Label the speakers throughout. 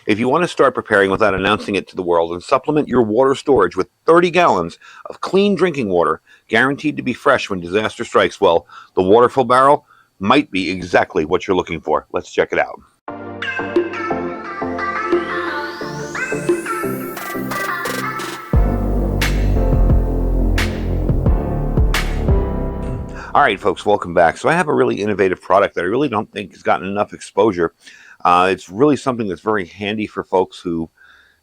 Speaker 1: If you want to start preparing without announcing it to the world and supplement your water storage with 30 gallons of clean drinking water, guaranteed to be fresh when disaster strikes, well, the Waterfull barrel might be exactly what you're looking for. Let's check it out. All right, folks, welcome back. So I have a really innovative product that I really don't think has gotten enough exposure. It's really something that's very handy for folks who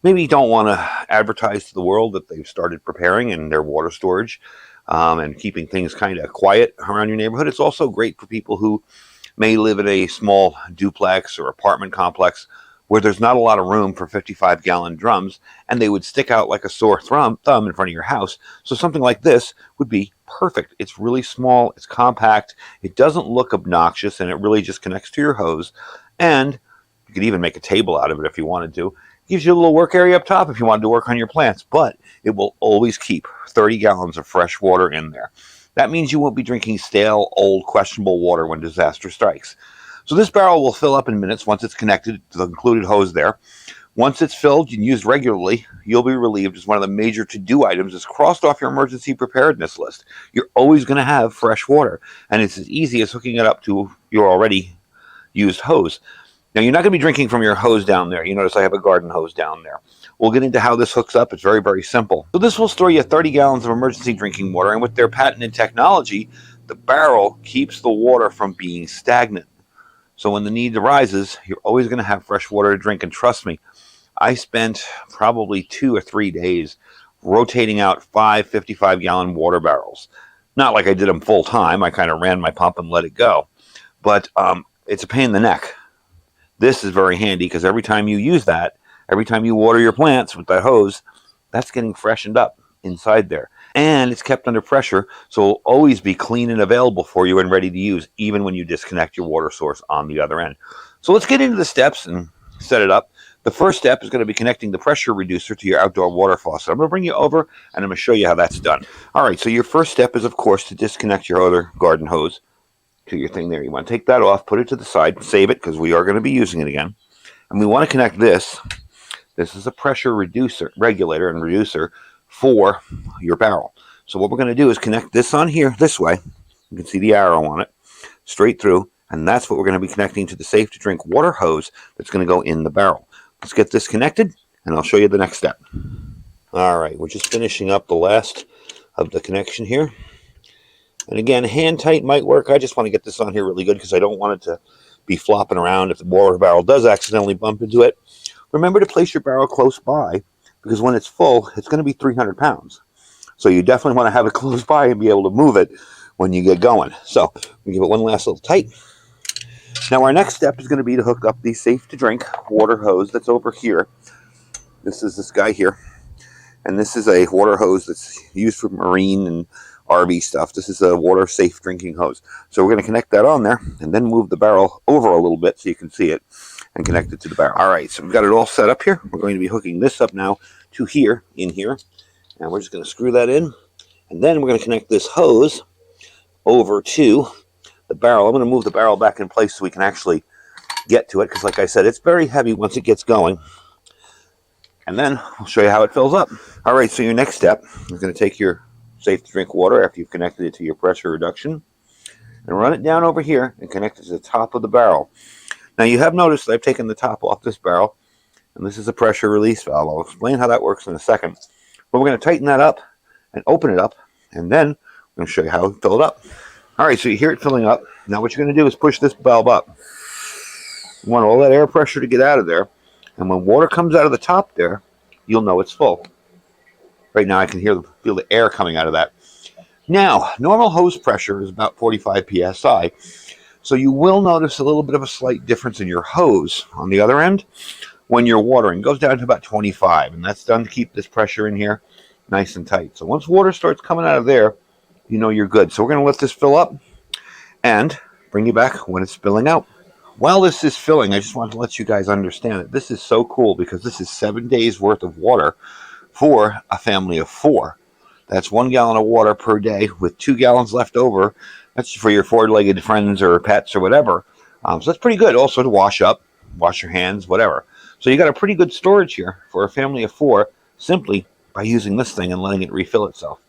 Speaker 1: maybe don't want to advertise to the world that they've started preparing in their water storage and keeping things kind of quiet around your neighborhood. It's also great for people who may live in a small duplex or apartment complex where there's not a lot of room for 55-gallon drums, and they would stick out like a sore thumb in front of your house. So something like this would be perfect. It's really small, it's compact, it doesn't look obnoxious, and it really just connects to your hose. And you could even make a table out of it if you wanted to. It gives you a little work area up top if you wanted to work on your plants, but it will always keep 30 gallons of fresh water in there. That means you won't be drinking stale, old, questionable water when disaster strikes. So this barrel will fill up in minutes once it's connected to the included hose there. Once it's filled and used regularly, you'll be relieved as one of the major to-do items is crossed off your emergency preparedness list. You're always going to have fresh water, and it's as easy as hooking it up to your already used hose. Now, you're not going to be drinking from your hose down there. You notice I have a garden hose down there. We'll get into how this hooks up. It's very, very simple. So this will store you 30 gallons of emergency drinking water, and with their patented technology, the barrel keeps the water from being stagnant. So when the need arises, you're always going to have fresh water to drink. And trust me, I spent probably 2 or 3 days rotating out 5 55-gallon water barrels. Not like I did them full time. I kind of ran my pump and let it go. But it's a pain in the neck. This is very handy because every time you use that, every time you water your plants with that hose, that's getting freshened up inside there. And it's kept under pressure, so it'll always be clean and available for you and ready to use, even when you disconnect your water source on the other end. So let's get into the steps and set it up. The first step is going to be connecting the pressure reducer to your outdoor water faucet. I'm going to bring you over, and I'm going to show you how that's done. All right, so your first step is, of course, to disconnect your other garden hose to your thing there. You want to take that off, put it to the side, save it, because we are going to be using it again. And we want to connect this. This is a pressure regulator and reducer for your barrel. So what we're going to do is connect this on here this way. You can see the arrow on it straight through, and that's what we're going to be connecting to the safe to drink water hose that's going to go in the barrel. Let's get this connected, and I'll show you the next step. All right, we're just finishing up the last of the connection here. And again, hand tight might work. I just want to get this on here really good because I don't want it to be flopping around if the water barrel does accidentally bump into it. Remember to place your barrel close by, because when it's full, it's going to be 300 pounds. So you definitely want to have it close by and be able to move it when you get going. So we give it one last little tight. Now our next step is going to be to hook up the safe to drink water hose that's over here. This is this guy here. And this is a water hose that's used for marine and RV stuff. This is a water safe drinking hose. So we're going to connect that on there and then move the barrel over a little bit so you can see it and connect it to the barrel. All right, so we've got it all set up here. We're going to be hooking this up now to here, in here. And we're just going to screw that in. And then we're going to connect this hose over to the barrel. I'm going to move the barrel back in place so we can actually get to it, because like I said, it's very heavy once it gets going. And then I'll show you how it fills up. All right, so your next step is going to take your safe to drink water after you've connected it to your pressure reduction and run it down over here and connect it to the top of the barrel. Now you have noticed that I've taken the top off this barrel, and this is a pressure release valve. I'll explain how that works in a second. But we're going to tighten that up and open it up, and then I'm going to show you how to fill it up. All right, so you hear it filling up. Now what you're going to do is push this valve up. You want all that air pressure to get out of there, and when water comes out of the top there, you'll know it's full. Right now I can feel the air coming out of that. Now, normal hose pressure is about 45 psi, so you will notice a little bit of a slight difference in your hose on the other end when you're watering. It goes down to about 25, and that's done to keep this pressure in here nice and tight. So once water starts coming out of there, you know you're good. So we're going to let this fill up and bring you back when it's spilling out. While this is filling, I just wanted to let you guys understand that this is so cool because this is 7 days worth of water for a family of 4. That's 1 gallon of water per day with 2 gallons left over. That's for your 4-legged friends or pets or whatever. So that's pretty good also to wash up, wash your hands, whatever. So you got a pretty good storage here for a family of 4 simply by using this thing and letting it refill itself.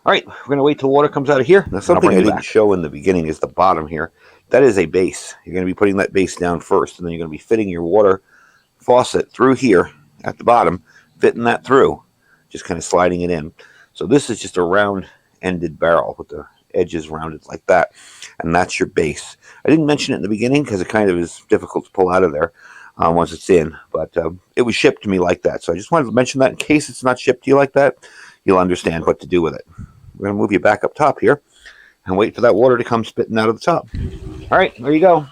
Speaker 1: All right, we're going to wait till water comes out of here. Now, something I didn't show in the beginning is the bottom here. That is a base. You're going to be putting that base down first, and then you're going to be fitting your water faucet through here at the bottom, fitting that through, just kind of sliding it in. So this is just a round-ended barrel with the edges rounded like that, and that's your base. I didn't mention it in the beginning because it kind of is difficult to pull out of there once it's in, but it was shipped to me like that. So I just wanted to mention that in case it's not shipped to you like that, you'll understand what to do with it. We're going to move you back up top here and wait for that water to come spitting out of the top. All right, there you go.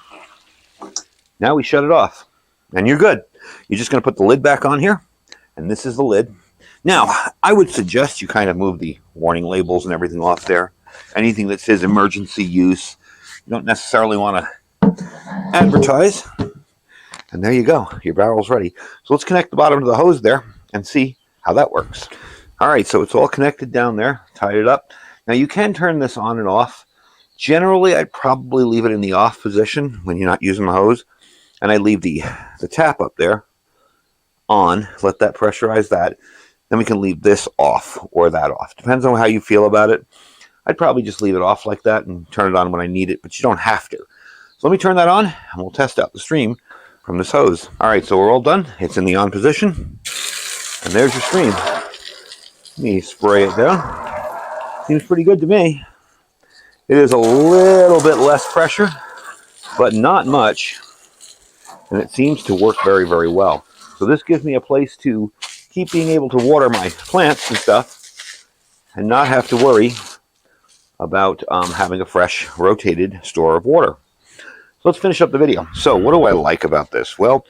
Speaker 1: Now we shut it off, and you're good. You're just going to put the lid back on here, and this is the lid. Now, I would suggest you kind of move the warning labels and everything off there. Anything that says emergency use, you don't necessarily want to advertise. And there you go. Your barrel's ready. So let's connect the bottom to the hose there and see how that works. All right, so it's all connected down there, tied it up. Now you can turn this on and off. Generally, I'd probably leave it in the off position when you're not using the hose. And I leave the tap up there on, let that pressurize that. Then we can leave this off or that off. Depends on how you feel about it. I'd probably just leave it off like that and turn it on when I need it, but you don't have to. So let me turn that on, and we'll test out the stream from this hose. All right, so we're all done. It's in the on position, and there's your stream. Let me spray it down. Seems pretty good to me. It is a little bit less pressure, but not much, and it seems to work very, very well. So this gives me a place to keep being able to water my plants and stuff and not have to worry about having a fresh rotated store of water. So let's finish up the video. So what do I like about this? Well,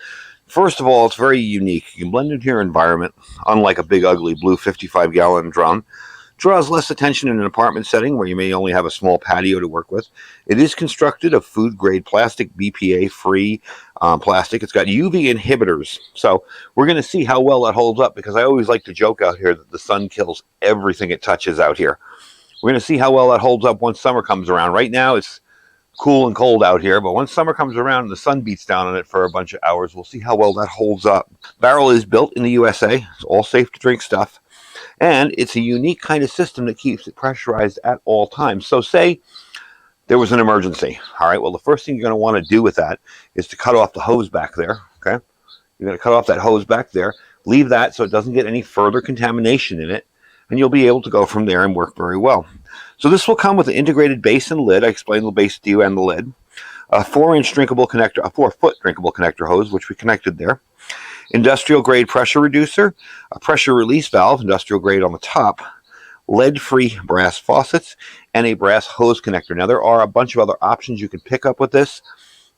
Speaker 1: first of all, it's very unique. You can blend into your environment, unlike a big ugly blue 55-gallon drum. Draws less attention in an apartment setting where you may only have a small patio to work with. It is constructed of food-grade plastic, BPA-free plastic. It's got UV inhibitors. So we're going to see how well that holds up, because I always like to joke out here that the sun kills everything it touches out here. We're going to see how well that holds up once summer comes around. Right now it's cool and cold out here, but once summer comes around and the sun beats down on it for a bunch of hours, we'll see how well that holds up. Barrel is built in the USA. It's all safe to drink stuff. And it's a unique kind of system that keeps it pressurized at all times. So say there was an emergency. All right, well, the first thing you're going to want to do with that is to cut off the hose back there, okay? You're going to cut off that hose back there, leave that so it doesn't get any further contamination in it, and you'll be able to go from there and work very well. So this will come with an integrated base and lid. I explained the base to you and the lid. A 4-inch drinkable connector, a 4-foot drinkable connector hose, which we connected there. Industrial grade pressure reducer, a pressure release valve, industrial grade on the top, lead-free brass faucets, and a brass hose connector. Now there are a bunch of other options you can pick up with this.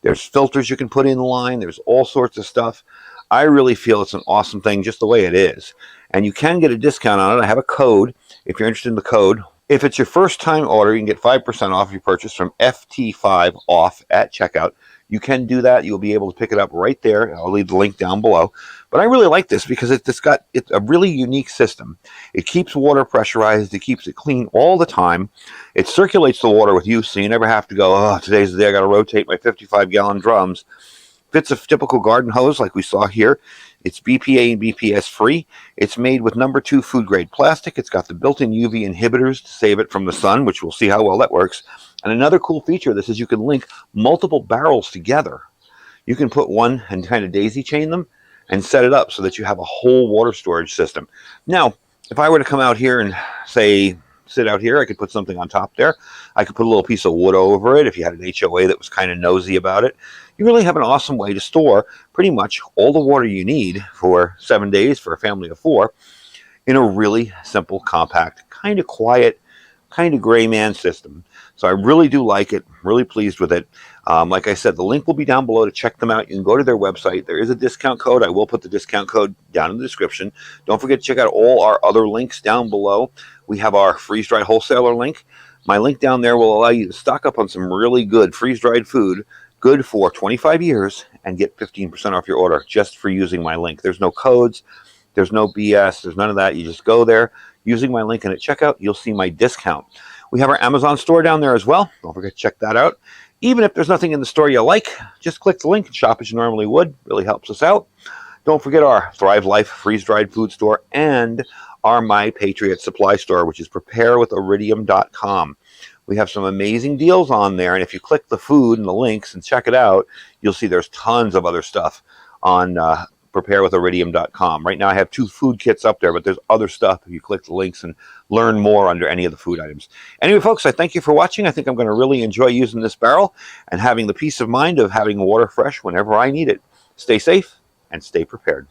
Speaker 1: There's filters you can put in line. There's all sorts of stuff. I really feel it's an awesome thing just the way it is. And you can get a discount on it. I have a code if you're interested in the code. If it's your first time order, you can get 5% off your purchase from FT5 off at checkout. You can do that. You'll be able to pick it up right there. I'll leave the link down below. But I really like this because it's a really unique system. It keeps water pressurized. It keeps it clean all the time. It circulates the water with you, so you never have to go, oh, today's the day I got to rotate my 55-gallon drums. Fits a typical garden hose like we saw here. It's BPA and BPS free. It's made with number 2 food grade plastic. It's got the built-in UV inhibitors to save it from the sun, which we'll see how well that works. And another cool feature of this is you can link multiple barrels together. You can put one and kind of daisy chain them and set it up so that you have a whole water storage system. Now, if I were to come out here and say, sit out here, I could put something on top there. I could put a little piece of wood over it if you had an HOA that was kind of nosy about it. You really have an awesome way to store pretty much all the water you need for 7 days for a family of 4 in a really simple, compact, kind of quiet, kind of gray man system. So I really do like it, really pleased with it. Like I said, the link will be down below to check them out. You can go to their website. There is a discount code. I will put the discount code down in the description. Don't forget to check out all our other links down below. We have our freeze-dried wholesaler link. My link down there will allow you to stock up on some really good freeze-dried food, good for 25 years, and get 15% off your order just for using my link. There's no codes. There's no BS. There's none of that. You just go there using my link, and at checkout, you'll see my discount. We have our Amazon store down there as well. Don't forget to check that out. Even if there's nothing in the store you like, just click the link and shop as you normally would. Really helps us out. Don't forget our Thrive Life freeze-dried food store and our My Patriot supply store, which is preparewithiridium.com. We have some amazing deals on there, and if you click the food and the links and check it out, you'll see there's tons of other stuff on preparewithiridium.com. Right now I have 2 food kits up there, but there's other stuff if you click the links and learn more under any of the food items. Anyway, folks, I thank you for watching. I think I'm going to really enjoy using this barrel and having the peace of mind of having water fresh whenever I need it. Stay safe and stay prepared.